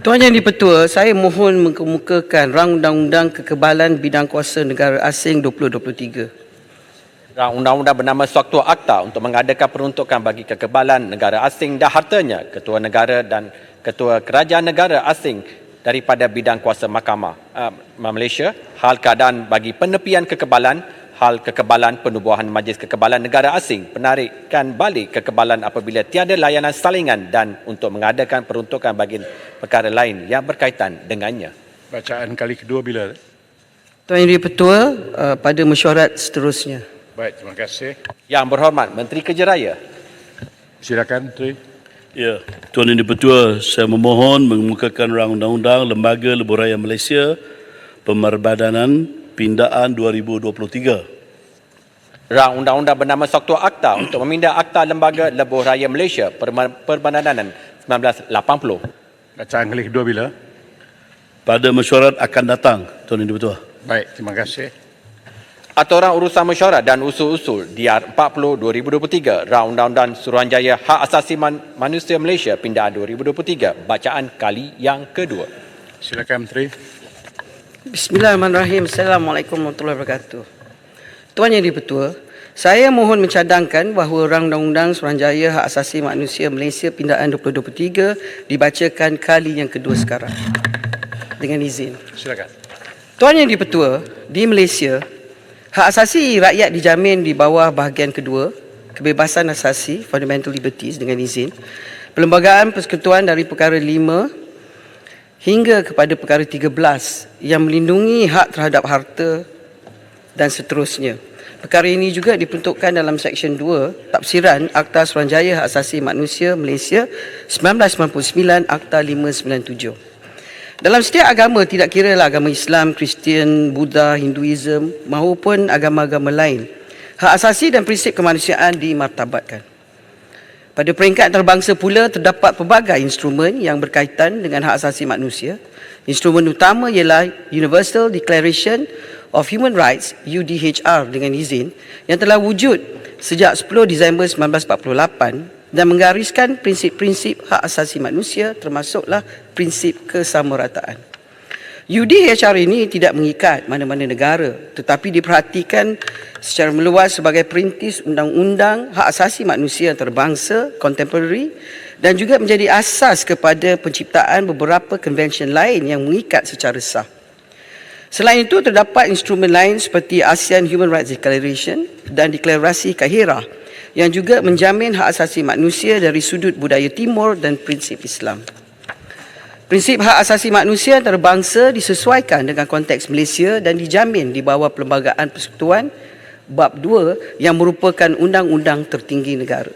Tuan Yang di-Pertua, saya mohon mengemukakan rang undang-undang kekebalan bidang kuasa negara asing 2023. Rang undang-undang bernama Suatu Akta untuk mengadakan peruntukan bagi kekebalan negara asing dan hartanya, ketua negara dan ketua kerajaan negara asing daripada bidang kuasa mahkamah Malaysia, hal keadaan bagi penepian kekebalan, hal kekebalan penubuhan Majlis Kekebalan Negara Asing, penarikan balik kekebalan apabila tiada layanan salingan dan untuk mengadakan peruntukan bagi perkara lain yang berkaitan dengannya. Bacaan kali kedua bila? Tuan Yang di-Pertua, pada mesyuarat seterusnya. Baik, terima kasih. Yang berhormat Menteri Kerja Raya. Silakan, Menteri. Ya, Tuan Yang di-Pertua, saya memohon mengemukakan rang undang-undang Lembaga Lebuh Raya Malaysia Pemerbadanan Pindaan 2023. Rang undang-undang bernama Suatu Akta untuk memindah Akta Lembaga Lebuh Raya Malaysia Perbadanan 1980. Bacaan kali kedua bila? Pada mesyuarat akan datang, Tuan Yang di-Pertua. Baik, terima kasih. Aturan Urusan Mesyuarat dan Usul-Usul DR 40 2023, Rang Undang-Undang Suruhanjaya Hak Asasi Manusia Malaysia Pindaan 2023, bacaan kali yang kedua. Silakan, Menteri. Bismillahirrahmanirrahim. Assalamualaikum warahmatullahi wabarakatuh. Tuan Yang di-Pertua, saya mohon mencadangkan bahawa Rang Undang-Undang Suruhanjaya Hak Asasi Manusia Malaysia Pindaan 2023 dibacakan kali yang kedua sekarang. Dengan izin. Silakan. Tuan Yang di-Pertua, di Malaysia, hak asasi rakyat dijamin di bawah bahagian kedua, kebebasan asasi, fundamental liberties, dengan izin, Perlembagaan Persekutuan dari perkara 5 hingga kepada perkara 13 yang melindungi hak terhadap harta dan seterusnya. Perkara ini juga diperuntukkan dalam Seksyen 2 Tafsiran Akta Suruhanjaya Hak Asasi Manusia Malaysia 1999 Akta 597. Dalam setiap agama, tidak kiralah agama Islam, Kristian, Buddha, Hinduism maupun agama-agama lain, hak asasi dan prinsip kemanusiaan dimartabatkan. Pada peringkat antarabangsa pula terdapat pelbagai instrumen yang berkaitan dengan hak asasi manusia. Instrumen utama ialah Universal Declaration of Human Rights UDHR dengan izin yang telah wujud sejak 10 Disember 1948 dan menggariskan prinsip-prinsip hak asasi manusia termasuklah prinsip kesamarataan. UDHR ini tidak mengikat mana-mana negara tetapi diperhatikan secara meluas sebagai perintis undang-undang hak asasi manusia antarabangsa contemporary dan juga menjadi asas kepada penciptaan beberapa konvensyen lain yang mengikat secara sah. Selain itu, terdapat instrumen lain seperti ASEAN Human Rights Declaration dan Deklarasi Kahirah yang juga menjamin hak asasi manusia dari sudut budaya timur dan prinsip Islam. Prinsip hak asasi manusia antarabangsa disesuaikan dengan konteks Malaysia dan dijamin di bawah Perlembagaan Persekutuan Bab 2 yang merupakan undang-undang tertinggi negara.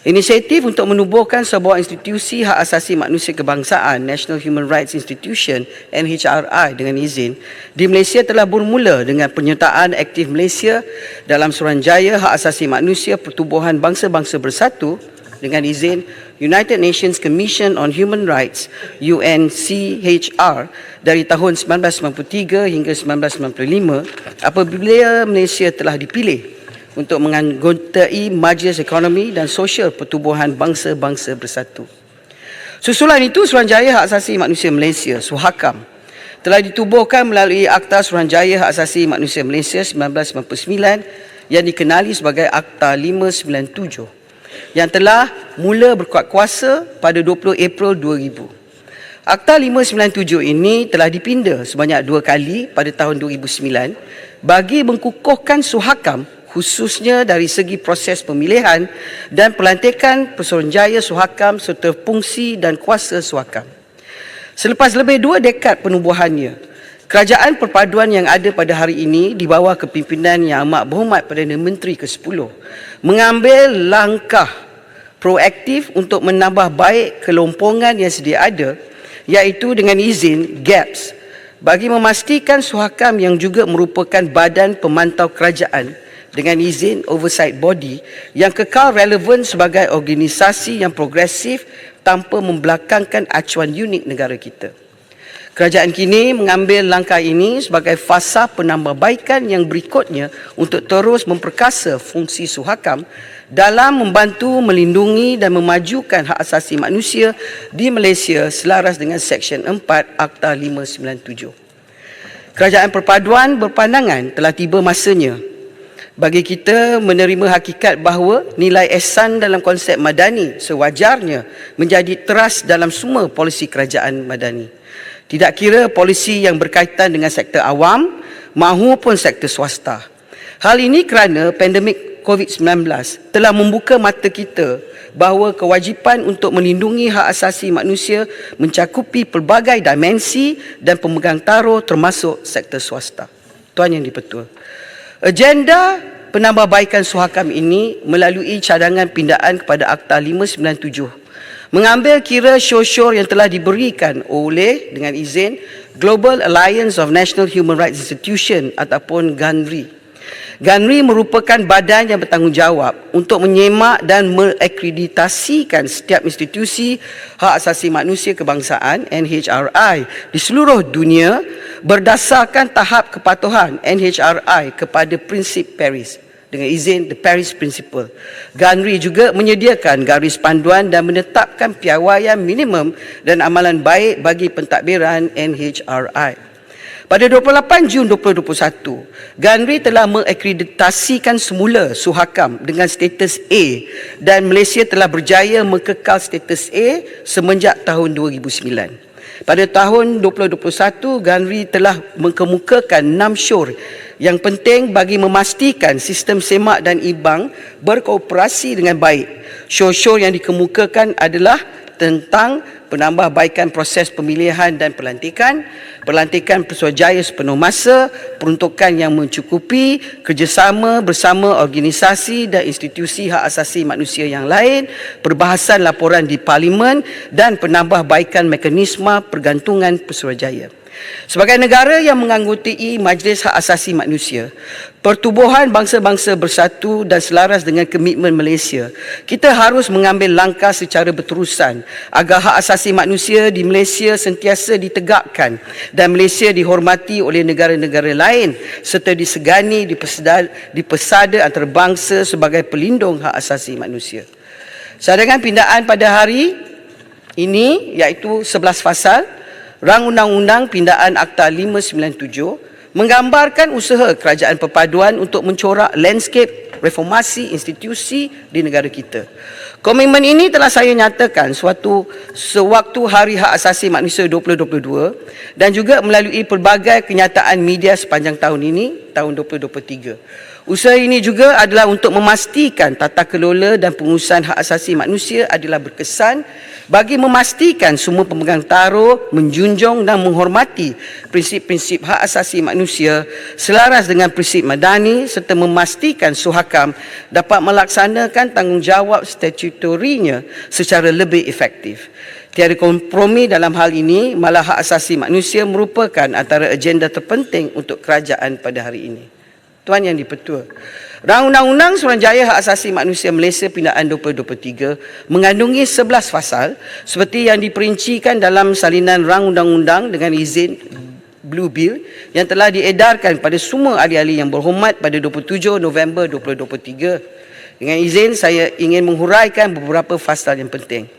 Inisiatif untuk menubuhkan sebuah institusi hak asasi manusia kebangsaan, National Human Rights Institution NHRI dengan izin, di Malaysia telah bermula dengan penyertaan aktif Malaysia dalam Suruhanjaya Hak Asasi Manusia Pertubuhan Bangsa-Bangsa Bersatu dengan izin United Nations Commission on Human Rights UNCHR dari tahun 1993 hingga 1995 apabila Malaysia telah dipilih untuk menganggotai Majlis Ekonomi dan Sosial Pertubuhan Bangsa-Bangsa Bersatu. Susulan itu, Suruhanjaya Hak Asasi Manusia Malaysia (SUHAKAM) telah ditubuhkan melalui Akta Suruhanjaya Hak Asasi Manusia Malaysia 1999 yang dikenali sebagai Akta 597 yang telah mula berkuat kuasa pada 20 April 2000. Akta 597 ini telah dipinda sebanyak 2 kali pada tahun 2009 bagi mengkukuhkan SUHAKAM khususnya dari segi proses pemilihan dan pelantikan Pesuruhanjaya SUHAKAM serta fungsi dan kuasa SUHAKAM. Selepas lebih 2 dekad penubuhannya, kerajaan perpaduan yang ada pada hari ini di bawah kepimpinan Yang Amat Berhormat Perdana Menteri ke-10 mengambil langkah proaktif untuk menambah baik kelompongan yang sedia ada, iaitu dengan izin GAPS, bagi memastikan SUHAKAM yang juga merupakan badan pemantau kerajaan dengan izin oversight body yang kekal relevan sebagai organisasi yang progresif tanpa membelakangkan acuan unik negara kita. Kerajaan kini mengambil langkah ini sebagai fasa penambahbaikan yang berikutnya untuk terus memperkasa fungsi Suhakam dalam membantu melindungi dan memajukan hak asasi manusia di Malaysia selaras dengan Seksyen 4 Akta 597. Kerajaan Perpaduan berpandangan telah tiba masanya bagi kita menerima hakikat bahawa nilai ihsan dalam konsep madani sewajarnya menjadi teras dalam semua polisi kerajaan madani. Tidak kira polisi yang berkaitan dengan sektor awam mahupun sektor swasta. Hal ini kerana pandemik COVID-19 telah membuka mata kita bahawa kewajipan untuk melindungi hak asasi manusia mencakupi pelbagai dimensi dan pemegang taruh termasuk sektor swasta. Tuan Yang di-Pertua, agenda penambahbaikan Suhakam ini melalui cadangan pindaan kepada Akta 597 mengambil kira syur-syur yang telah diberikan oleh dengan izin Global Alliance of National Human Rights Institution ataupun GANRI. GANRI merupakan badan yang bertanggungjawab untuk menyemak dan mengakreditasikan setiap institusi hak asasi manusia kebangsaan NHRI di seluruh dunia berdasarkan tahap kepatuhan NHRI kepada prinsip Paris. Dengan izin The Paris Principle. GANRI juga menyediakan garis panduan dan menetapkan piawaian minimum dan amalan baik bagi pentadbiran NHRI. Pada 28 Jun 2021, GANRI telah mengakreditasikan semula Suhakam dengan status A dan Malaysia telah berjaya mengekal status A semenjak tahun 2009. Pada tahun 2021, GANRI telah mengemukakan 6 syur yang penting bagi memastikan sistem semak dan ibang berkooperasi dengan baik. Syur-syur yang dikemukakan adalah tentang penambahbaikan proses pemilihan dan pelantikan, pelantikan Pesuruhjaya sepenuh masa, peruntukan yang mencukupi, kerjasama bersama organisasi dan institusi hak asasi manusia yang lain, perbahasan laporan di Parlimen dan penambahbaikan mekanisme pergantungan Pesuruhjaya. Sebagai negara yang menganggotai Majlis Hak Asasi Manusia, Pertubuhan Bangsa-Bangsa Bersatu dan selaras dengan komitmen Malaysia, kita harus mengambil langkah secara berterusan agar hak asasi manusia di Malaysia sentiasa ditegakkan dan Malaysia dihormati oleh negara-negara lain serta disegani di pesada antarabangsa sebagai pelindung hak asasi manusia. Cadangan pindaan pada hari ini iaitu 11 fasal Rang Undang-Undang Pindaan Akta 597 menggambarkan usaha Kerajaan Perpaduan untuk mencorak landscape reformasi institusi di negara kita. Komitmen ini telah saya nyatakan sewaktu Hari Hak Asasi Manusia 2022 dan juga melalui pelbagai kenyataan media sepanjang tahun ini, tahun 2023. Usaha ini juga adalah untuk memastikan tata kelola dan pengurusan hak asasi manusia adalah berkesan bagi memastikan semua pemegang taruh menjunjung dan menghormati prinsip-prinsip hak asasi manusia selaras dengan prinsip madani serta memastikan Suhakam dapat melaksanakan tanggungjawab statutorinya secara lebih efektif. Tiada kompromi dalam hal ini, malah hak asasi manusia merupakan antara agenda terpenting untuk kerajaan pada hari ini. Tuan Yang di-Pertua, Rang Undang-Undang Suruhanjaya Hak Asasi Manusia Malaysia Pindaan 2023 mengandungi 11 fasal seperti yang diperincikan dalam salinan Rang Undang-Undang dengan izin Blue Bill yang telah diedarkan pada semua ahli-ahli yang berhormat pada 27 November 2023. Dengan izin saya ingin menghuraikan beberapa fasal yang penting.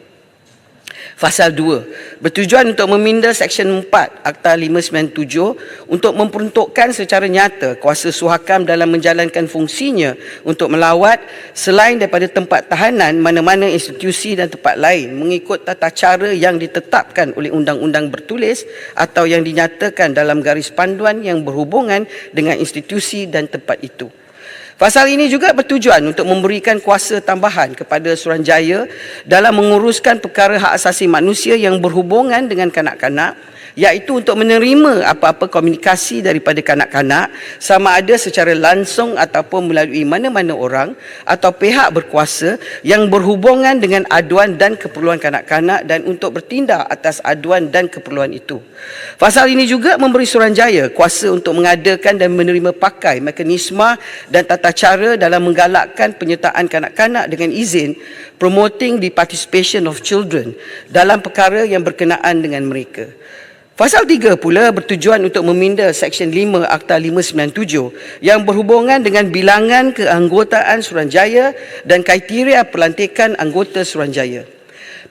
Fasal 2 bertujuan untuk meminda Seksyen 4 Akta 597 untuk memperuntukkan secara nyata kuasa Suhakam dalam menjalankan fungsinya untuk melawat selain daripada tempat tahanan mana-mana institusi dan tempat lain mengikut tata cara yang ditetapkan oleh undang-undang bertulis atau yang dinyatakan dalam garis panduan yang berhubungan dengan institusi dan tempat itu. Pasal ini juga bertujuan untuk memberikan kuasa tambahan kepada Suruhanjaya dalam menguruskan perkara hak asasi manusia yang berhubungan dengan kanak-kanak, iaitu untuk menerima apa-apa komunikasi daripada kanak-kanak sama ada secara langsung ataupun melalui mana-mana orang atau pihak berkuasa yang berhubungan dengan aduan dan keperluan kanak-kanak dan untuk bertindak atas aduan dan keperluan itu. Pasal ini juga memberi Suruhanjaya kuasa untuk mengadakan dan menerima pakai mekanisme dan tata cara dalam menggalakkan penyertaan kanak-kanak dengan izin promoting the participation of children dalam perkara yang berkenaan dengan mereka. Pasal 3 pula bertujuan untuk meminda Seksyen 5 Akta 597 yang berhubungan dengan bilangan keanggotaan Suruhanjaya dan kriteria pelantikan anggota Suruhanjaya.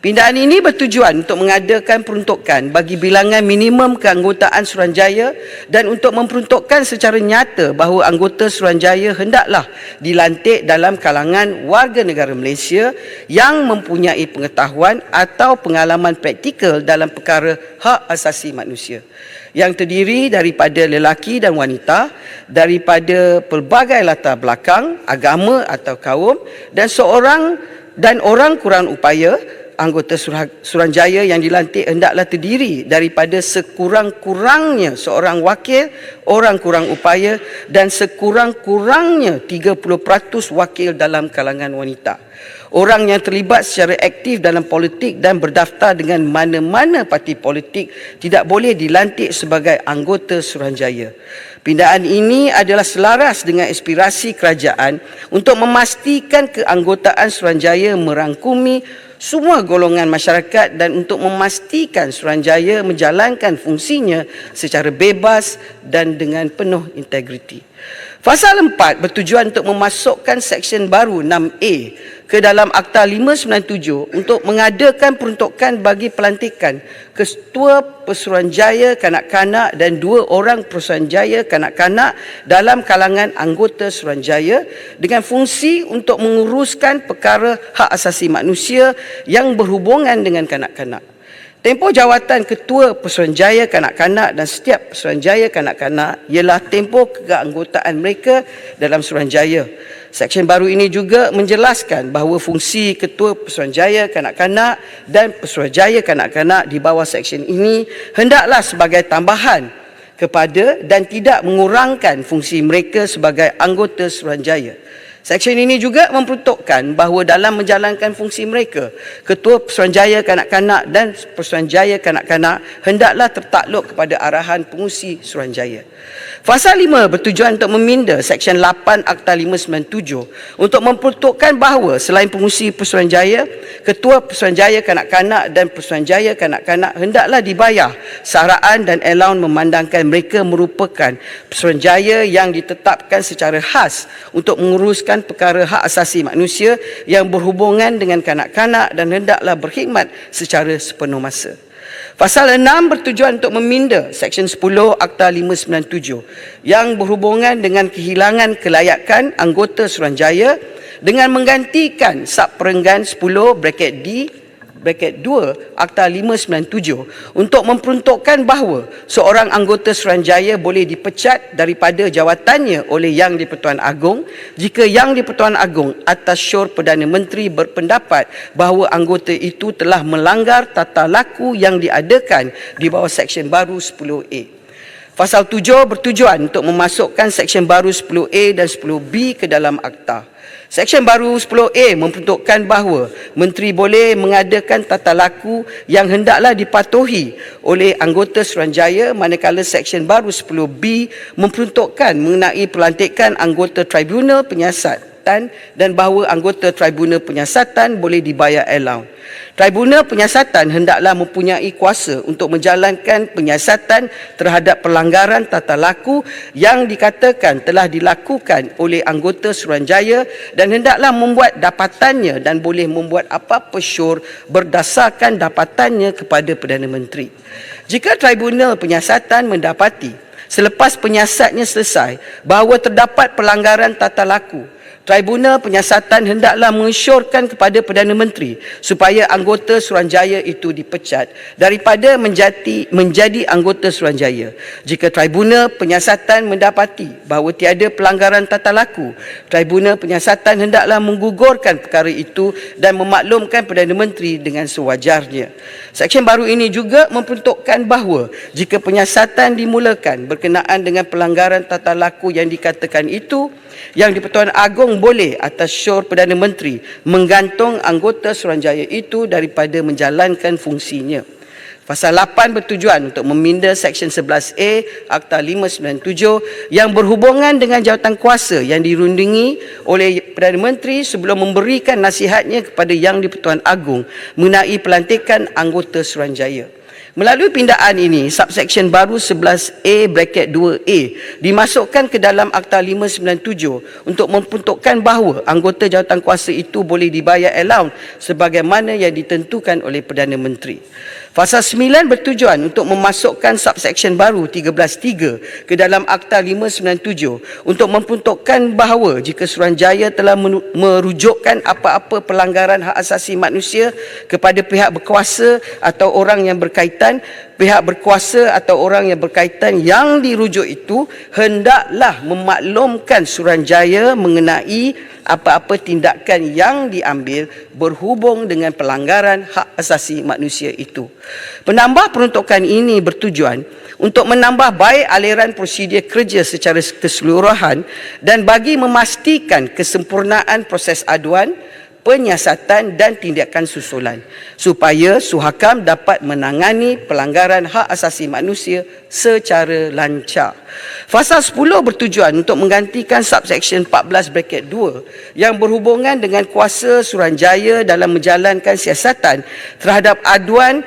Pindaan ini bertujuan untuk mengadakan peruntukan bagi bilangan minimum keanggotaan Suruhanjaya dan untuk memperuntukkan secara nyata bahawa anggota Suruhanjaya hendaklah dilantik dalam kalangan warga negara Malaysia yang mempunyai pengetahuan atau pengalaman praktikal dalam perkara hak asasi manusia yang terdiri daripada lelaki dan wanita, daripada pelbagai latar belakang, agama atau kaum dan orang kurang upaya. Anggota Suruhanjaya yang dilantik hendaklah terdiri daripada sekurang-kurangnya seorang wakil, orang kurang upaya dan sekurang-kurangnya 30% wakil dalam kalangan wanita. Orang yang terlibat secara aktif dalam politik dan berdaftar dengan mana-mana parti politik tidak boleh dilantik sebagai anggota Suruhanjaya. Pindaan ini adalah selaras dengan aspirasi kerajaan untuk memastikan keanggotaan Suruhanjaya merangkumi semua golongan masyarakat dan untuk memastikan Suruhanjaya menjalankan fungsinya secara bebas dan dengan penuh integriti. Pasal 4 bertujuan untuk memasukkan Seksyen baru 6A ke dalam Akta 597 untuk mengadakan peruntukan bagi pelantikan Ketua Pesuruhanjaya Kanak-Kanak dan 2 orang Pesuruhanjaya Kanak-Kanak dalam kalangan anggota Suruhanjaya dengan fungsi untuk menguruskan perkara hak asasi manusia yang berhubungan dengan kanak-kanak. Tempoh jawatan Ketua Pesuruhanjaya Kanak-Kanak dan setiap Pesuruhanjaya Kanak-Kanak ialah tempoh keanggotaan mereka dalam Suruhanjaya. Seksyen baru ini juga menjelaskan bahawa fungsi Ketua Pesuruhanjaya Kanak-Kanak dan Pesuruhanjaya Kanak-Kanak di bawah seksyen ini hendaklah sebagai tambahan kepada dan tidak mengurangkan fungsi mereka sebagai anggota Suruhanjaya. Seksyen ini juga memperuntukkan bahawa dalam menjalankan fungsi mereka, Ketua Pesuruhanjaya Kanak-Kanak dan Pesuruhanjaya Kanak-Kanak hendaklah tertakluk kepada arahan pengurusi Suruhanjaya. Pasal 5 bertujuan untuk meminda Seksyen 8 Akta 597 untuk memperuntukkan bahawa selain pengurusi Pesuruhanjaya, Ketua Pesuruhanjaya Kanak-Kanak dan Pesuruhanjaya Kanak-Kanak hendaklah dibayar sahraan dan allowance memandangkan mereka merupakan Pesuruhanjaya yang ditetapkan secara khas untuk menguruskan perkara hak asasi manusia yang berhubungan dengan kanak-kanak dan hendaklah berkhidmat secara sepenuh masa. Pasal 6 bertujuan untuk meminda Seksyen 10 Akta 597 yang berhubungan dengan kehilangan kelayakan anggota Suruhanjaya dengan menggantikan Subperenggan 10(D)(2) Akta 597 untuk memperuntukkan bahawa seorang anggota Suruhanjaya boleh dipecat daripada jawatannya oleh Yang di-Pertuan Agong jika Yang di-Pertuan Agong atas syur Perdana Menteri berpendapat bahawa anggota itu telah melanggar tata laku yang diadakan di bawah Seksyen baru 10A. Pasal 7 bertujuan untuk memasukkan Seksyen baru 10A dan 10B ke dalam Akta. Seksyen baru 10A memperuntukkan bahawa Menteri boleh mengadakan tata laku yang hendaklah dipatuhi oleh anggota Suruhanjaya, manakala Seksyen baru 10B memperuntukkan mengenai pelantikan anggota Tribunal Penyiasatan dan bahawa anggota Tribunal Penyiasatan boleh dibayar allowance. Tribunal Penyiasatan hendaklah mempunyai kuasa untuk menjalankan penyiasatan terhadap pelanggaran tata laku yang dikatakan telah dilakukan oleh anggota Suruhanjaya dan hendaklah membuat dapatannya dan boleh membuat apa-apa syur berdasarkan dapatannya kepada Perdana Menteri. Jika Tribunal Penyiasatan mendapati selepas penyiasatnya selesai bahawa terdapat pelanggaran tata laku, Tribunal Penyiasatan hendaklah mengesyorkan kepada Perdana Menteri supaya anggota Suruhanjaya itu dipecat daripada menjadi anggota Suruhanjaya. Jika Tribunal Penyiasatan mendapati bahawa tiada pelanggaran tata laku, Tribunal Penyiasatan hendaklah menggugurkan perkara itu dan memaklumkan Perdana Menteri dengan sewajarnya. Seksyen baru ini juga memperuntukkan bahawa jika penyiasatan dimulakan berkenaan dengan pelanggaran tata laku yang dikatakan itu, Yang di-Pertuan Agong boleh atas syur Perdana Menteri menggantung anggota Suruhanjaya itu daripada menjalankan fungsinya. Pasal 8 bertujuan untuk meminda Seksyen 11A Akta 597 yang berhubungan dengan jawatan kuasa yang dirundingi oleh Perdana Menteri sebelum memberikan nasihatnya kepada Yang di-Pertuan Agong mengenai pelantikan anggota Suruhanjaya. Melalui pindaan ini, subsection baru 11A bracket 2A dimasukkan ke dalam Akta 597 untuk memperuntukkan bahawa anggota jawatankuasa itu boleh dibayar allowance sebagaimana yang ditentukan oleh Perdana Menteri. Fasal 9 bertujuan untuk memasukkan subsection baru 13.3 ke dalam Akta 597 untuk memperuntukkan bahawa jika Suruhanjaya telah merujukkan apa-apa pelanggaran hak asasi manusia kepada pihak berkuasa atau orang yang berkaitan, pihak berkuasa atau orang yang berkaitan yang dirujuk itu hendaklah memaklumkan Suruhanjaya mengenai apa-apa tindakan yang diambil berhubung dengan pelanggaran hak asasi manusia itu. Penambah peruntukan ini bertujuan untuk menambah baik aliran prosedur kerja secara keseluruhan dan bagi memastikan kesempurnaan proses aduan, penyiasatan dan tindakan susulan supaya Suhakam dapat menangani pelanggaran hak asasi manusia secara lancar. Fasal 10 bertujuan untuk menggantikan subsection 14 bracket 2 yang berhubungan dengan kuasa Suruhanjaya dalam menjalankan siasatan terhadap aduan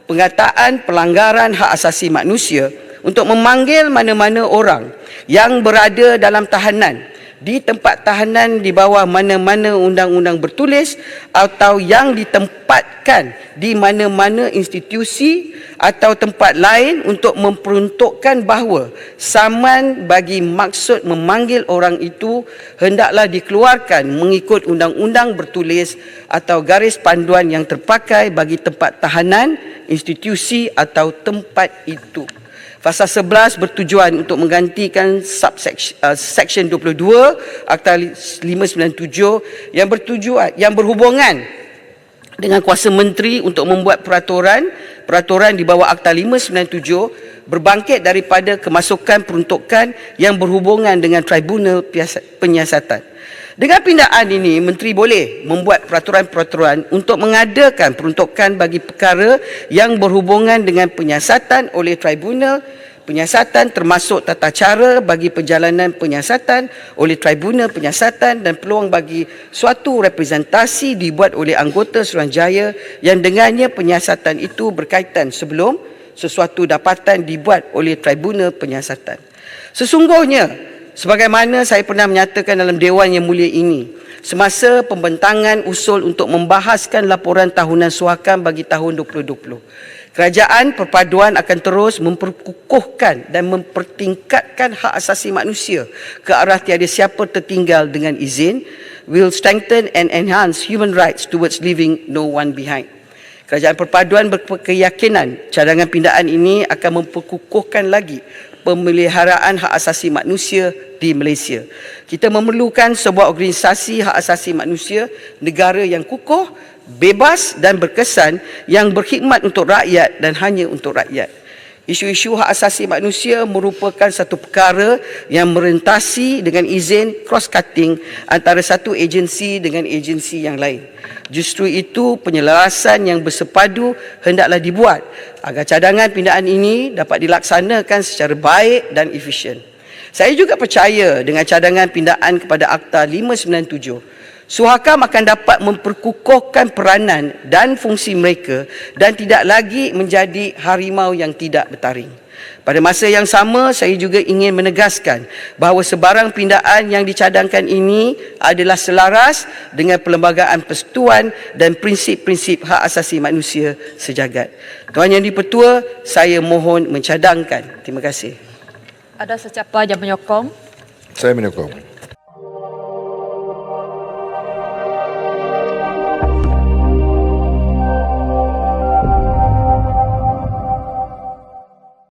pengataan pelanggaran hak asasi manusia untuk memanggil mana-mana orang yang berada dalam tahanan di tempat tahanan di bawah mana-mana undang-undang bertulis atau yang ditempatkan di mana-mana institusi atau tempat lain untuk memperuntukkan bahawa saman bagi maksud memanggil orang itu hendaklah dikeluarkan mengikut undang-undang bertulis atau garis panduan yang terpakai bagi tempat tahanan, institusi atau tempat itu. Fasal 11 bertujuan untuk menggantikan section 22 Akta 597 yang berhubungan dengan kuasa menteri untuk membuat peraturan di bawah Akta 597 berbangkit daripada kemasukan peruntukan yang berhubungan dengan tribunal penyiasatan. Dengan pindaan ini, Menteri boleh membuat peraturan-peraturan untuk mengadakan peruntukan bagi perkara yang berhubungan dengan penyiasatan oleh tribunal penyiasatan termasuk tata cara bagi perjalanan penyiasatan oleh tribunal penyiasatan dan peluang bagi suatu representasi dibuat oleh anggota Suruhanjaya yang dengannya penyiasatan itu berkaitan sebelum sesuatu dapatan dibuat oleh tribunal penyiasatan. Sesungguhnya, sebagaimana saya pernah menyatakan dalam Dewan Yang Mulia ini, semasa pembentangan usul untuk membahaskan laporan tahunan Suhakam bagi tahun 2020, Kerajaan Perpaduan akan terus memperkukuhkan dan mempertingkatkan hak asasi manusia ke arah tiada siapa tertinggal dengan izin, will strengthen and enhance human rights towards leaving no one behind. Kerajaan Perpaduan berkeyakinan cadangan pindaan ini akan memperkukuhkan lagi pemeliharaan hak asasi manusia di Malaysia. Kita memerlukan sebuah organisasi hak asasi manusia negara yang kukuh, bebas dan berkesan yang berkhidmat untuk rakyat dan hanya untuk rakyat. Isu-isu hak asasi manusia merupakan satu perkara yang merentasi dengan izin cross-cutting antara satu agensi dengan agensi yang lain. Justru itu penyelarasan yang bersepadu hendaklah dibuat agar cadangan pindaan ini dapat dilaksanakan secara baik dan efisien. Saya juga percaya dengan cadangan pindaan kepada Akta 597, Suhakam akan dapat memperkukuhkan peranan dan fungsi mereka dan tidak lagi menjadi harimau yang tidak bertaring. Pada masa yang sama, saya juga ingin menegaskan bahawa sebarang pindaan yang dicadangkan ini adalah selaras dengan Perlembagaan Persekutuan dan prinsip-prinsip hak asasi manusia sejagat. Tuan Yang di-Pertua, saya mohon mencadangkan. Terima kasih. Ada sesiapa yang menyokong? Saya menyokong.